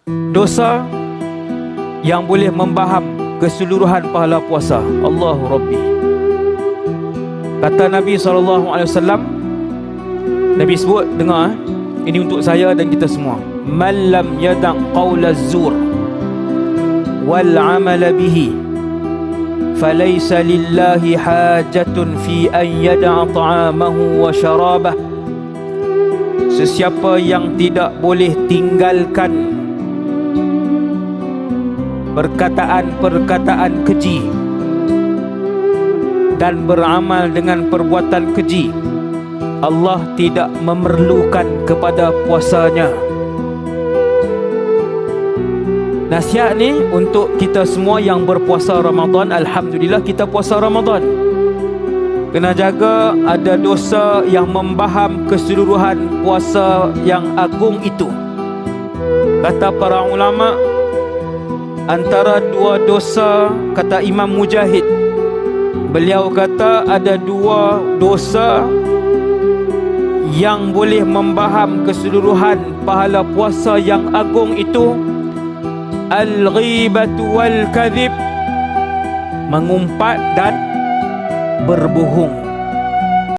dosa yang boleh membaham keseluruhan pahala puasa. Allahu Rabbi. Kata Nabi SAW, Nabi sebut, dengar, ini untuk saya dan kita semua. Man lam yada' qawla zur wal amala bihi falaysa lillahi hajatun fi an yada'a ta'amahu wa syarabah. Sesiapa yang tidak boleh tinggalkan perkataan-perkataan keji dan beramal dengan perbuatan keji, Allah tidak memerlukan kepada puasanya. Nasihat ni untuk kita semua yang berpuasa Ramadan. Alhamdulillah kita puasa Ramadan. Kena jaga ada dosa yang membaham keseluruhan puasa yang agung itu. Kata para ulama, antara dua dosa, kata Imam Mujahid, beliau kata ada dua dosa yang boleh membaham keseluruhan pahala puasa yang agung itu. Al-ghibatu wal kadhib, mengumpat dan berbohong.